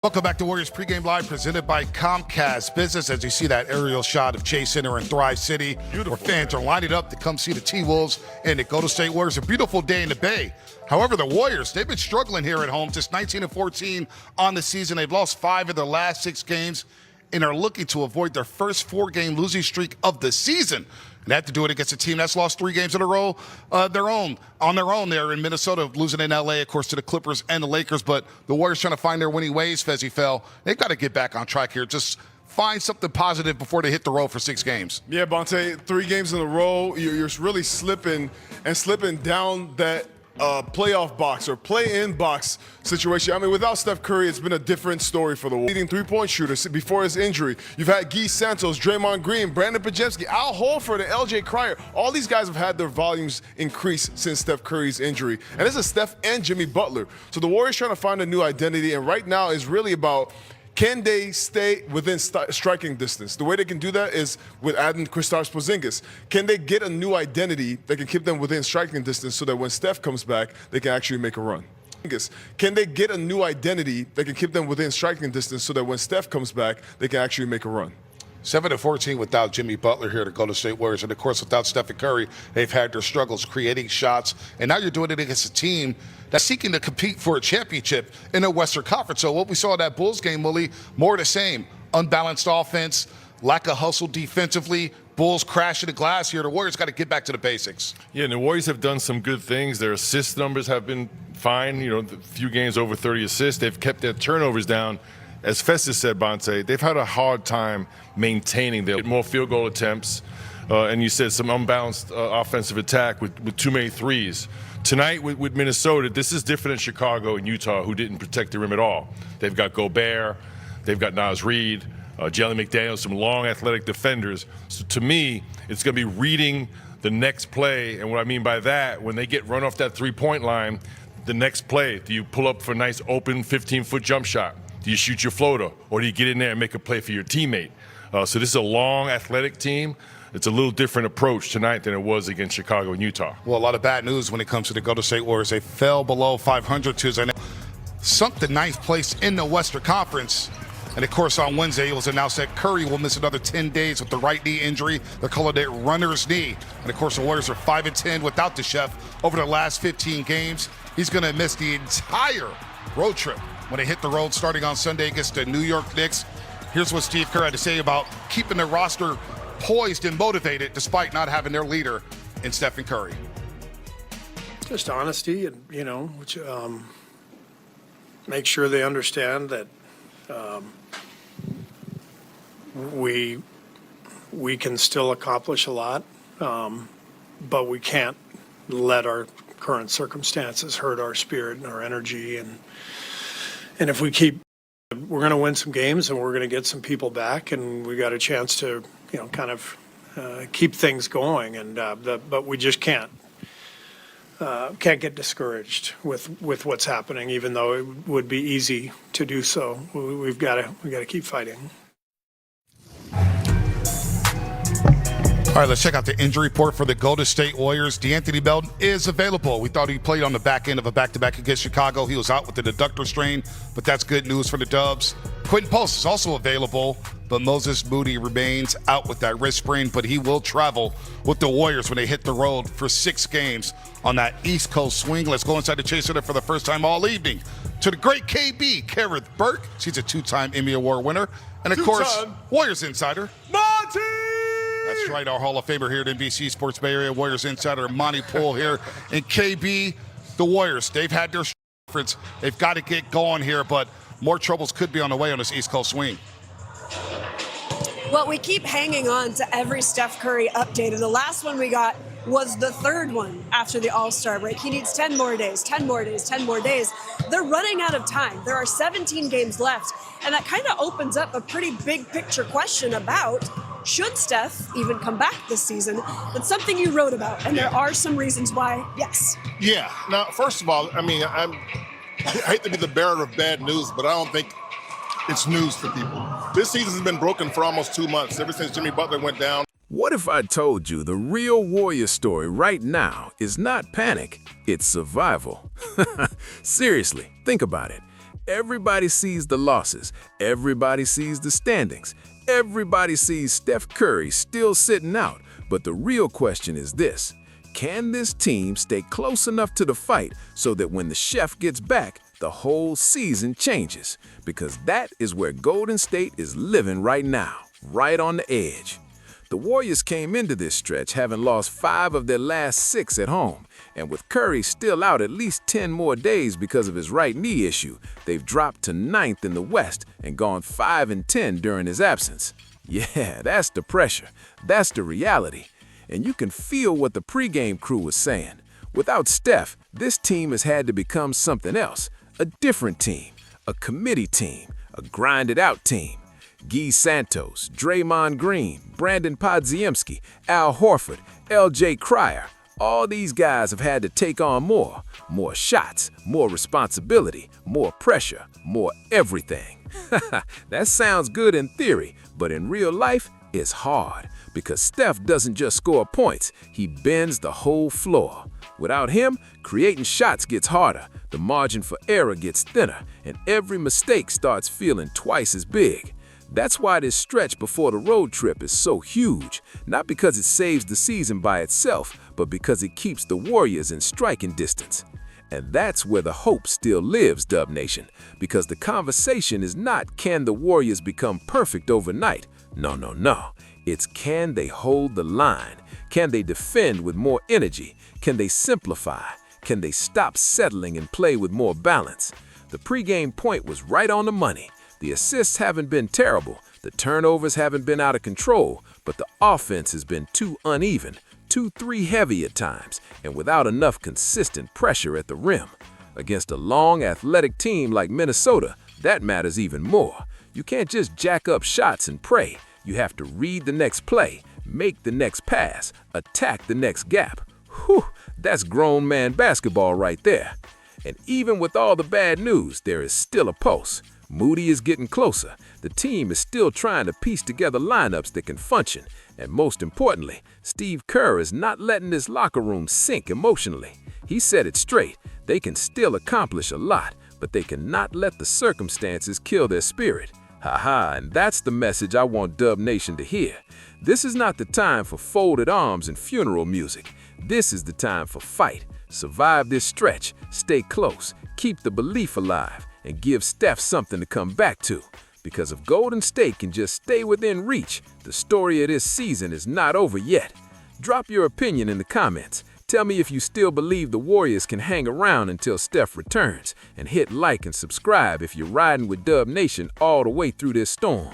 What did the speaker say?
Welcome back to Warriors Pregame Live, presented by Comcast Business. As you see that aerial shot of Chase Center in Thrive City, where fans are lining up to come see the T-Wolves and the Golden State Warriors. A beautiful day in the Bay. However, the Warriors, they've been struggling here at home, just 19-14 on the season. They've lost 5 of their last 6 games and are looking to avoid their first 4-game losing streak of the season. And they have to do it against a team that's lost 3 games in a row on their own there in Minnesota, losing in L.A., of course, to the Clippers and the Lakers. But the Warriors trying to find their winning ways, Fezzy Fell. They've got to get back on track here. Just find something positive before they hit the road for 6 games. Yeah, Bonte, 3 games in a row, you're really slipping down that playoff box or play-in box situation. I mean, without Steph Curry, it's been a different story for the Warriors. Leading three-point shooters before his injury. You've had Guy Santos, Draymond Green, Brandon Pajemski, Al Horford, and LJ Cryer. All these guys have had their volumes increase since Steph Curry's injury. And this is Steph and Jimmy Butler. So the Warriors trying to find a new identity, and right now is really about, can they stay within striking distance? The way they can do that is with adding Kristaps Porzingis. Can they get a new identity that can keep them within striking distance so that when Steph comes back, they can actually make a run? Can they get a new identity that can keep them within striking distance so that when Steph comes back, they can actually make a run? 7-14 without Jimmy Butler here to Golden State Warriors. And, of course, without Steph Curry, they've had their struggles creating shots. And now you're doing it against a team that's seeking to compete for a championship in the Western Conference. So what we saw in that Bulls game, Willie, more of the same. Unbalanced offense, lack of hustle defensively. Bulls crashing the glass here. The Warriors got to get back to the basics. Yeah, and the Warriors have done some good things. Their assist numbers have been fine. You know, a few games over 30 assists. They've kept their turnovers down. As Festus said, Bonte, they've had a hard time maintaining their more field goal attempts. And you said some unbalanced offensive attack with too many threes. Tonight with Minnesota, this is different than Chicago and Utah, who didn't protect the rim at all. They've got Gobert, they've got Naz Reid, Jalen McDaniels, some long athletic defenders. So to me, it's going to be reading the next play. And what I mean by that, when they get run off that three-point line, the next play, do you pull up for a nice open 15-foot jump shot? Do you shoot your floater, or do you get in there and make a play for your teammate? So this is a long, athletic team. It's a little different approach tonight than it was against Chicago and Utah. Well, a lot of bad news when it comes to the Golden State Warriors. They fell below 500 Tuesday night, sunk to 9th place in the Western Conference. And, of course, on Wednesday, it was announced that Curry will miss another 10 days with the right knee injury. They're calling it runner's knee. And, of course, the Warriors are 5-10 without the chef over the last 15 games. He's going to miss the entire road trip when they hit the road starting on Sunday against the New York Knicks. Here's what Steve Kerr had to say about keeping the roster poised and motivated despite not having their leader in Stephen Curry. Just honesty and, which, make sure they understand that we can still accomplish a lot, but we can't let our current circumstances hurt our spirit and our energy. And if we keep, we're going to win some games and we're going to get some people back, and we got a chance to, kind of keep things going. And but we just can't get discouraged with what's happening, even though it would be easy to do so. We've got to keep fighting. All right, let's check out the injury report for the Golden State Warriors. DeAnthony Melton is available. We thought he played on the back end of a back-to-back against Chicago. He was out with the adductor strain, but that's good news for the Dubs. Quentin Post is also available, but Moses Moody remains out with that wrist sprain, but he will travel with the Warriors when they hit the road for 6 games on that East Coast swing. Let's go inside the Chase Center for the first time all evening to the great KB, Kerith Burke. She's a 2-time Emmy Award winner. And, of course, Warriors Insider, Monty! That's right, our Hall of Famer here at NBC Sports Bay Area, Warriors Insider Monty Poole here. And KB, the Warriors, they've had their conference. They've got to get going here, but more troubles could be on the way on this East Coast swing. Well, we keep hanging on to every Steph Curry update, and the last one we got was the 3rd one after the All-Star break. He needs 10 more days, 10 more days, 10 more days. They're running out of time. There are 17 games left, and that kind of opens up a pretty big picture question about should Steph even come back this season. That's something you wrote about, and there are some reasons why, yes. Yeah. Now, first of all, I mean, I hate to be the bearer of bad news, but I don't think it's news for people. This season has been broken for almost 2 months, ever since Jimmy Butler went down. What if I told you the real Warrior story right now is not panic, it's survival? Seriously, think about it. Everybody sees the losses. Everybody sees the standings. Everybody sees Steph Curry still sitting out. But the real question is this: can this team stay close enough to the fight so that when the chef gets back, the whole season changes? Because that is where Golden State is living right now, right on the edge. The Warriors came into this stretch having lost 5 of their last 6 at home, and with Curry still out at least 10 more days because of his right knee issue, they've dropped to 9th in the West and gone 5-10 during his absence. Yeah, that's the pressure. That's the reality. And you can feel what the pregame crew was saying. Without Steph, this team has had to become something else, a different team, a committee team, a grinded-out team. Guy Santos, Draymond Green, Brandon Podziemski, Al Horford, L.J. Cryer, all these guys have had to take on more shots, more responsibility, more pressure, more everything. That sounds good in theory, but in real life, it's hard because Steph doesn't just score points, he bends the whole floor. Without him, creating shots gets harder, the margin for error gets thinner, and every mistake starts feeling twice as big. That's why this stretch before the road trip is so huge, not because it saves the season by itself, but because it keeps the Warriors in striking distance. And that's where the hope still lives, Dub Nation, because the conversation is not can the Warriors become perfect overnight? No. It's can they hold the line? Can they defend with more energy? Can they simplify? Can they stop settling and play with more balance? The pregame point was right on the money. The assists haven't been terrible, the turnovers haven't been out of control, but the offense has been too uneven, too three-heavy at times, and without enough consistent pressure at the rim. Against a long, athletic team like Minnesota, that matters even more. You can't just jack up shots and pray. You have to read the next play, make the next pass, attack the next gap. Whew, that's grown man basketball right there. And even with all the bad news, there is still a pulse. Moody is getting closer. The team is still trying to piece together lineups that can function. And most importantly, Steve Kerr is not letting this locker room sink emotionally. He said it straight. They can still accomplish a lot, but they cannot let the circumstances kill their spirit. Haha, and that's the message I want Dub Nation to hear. This is not the time for folded arms and funeral music. This is the time for fight. Survive this stretch, stay close, keep the belief alive, and give Steph something to come back to. Because if Golden State can just stay within reach, the story of this season is not over yet. Drop your opinion in the comments. Tell me if you still believe the Warriors can hang around until Steph returns, and hit like and subscribe if you're riding with Dub Nation all the way through this storm.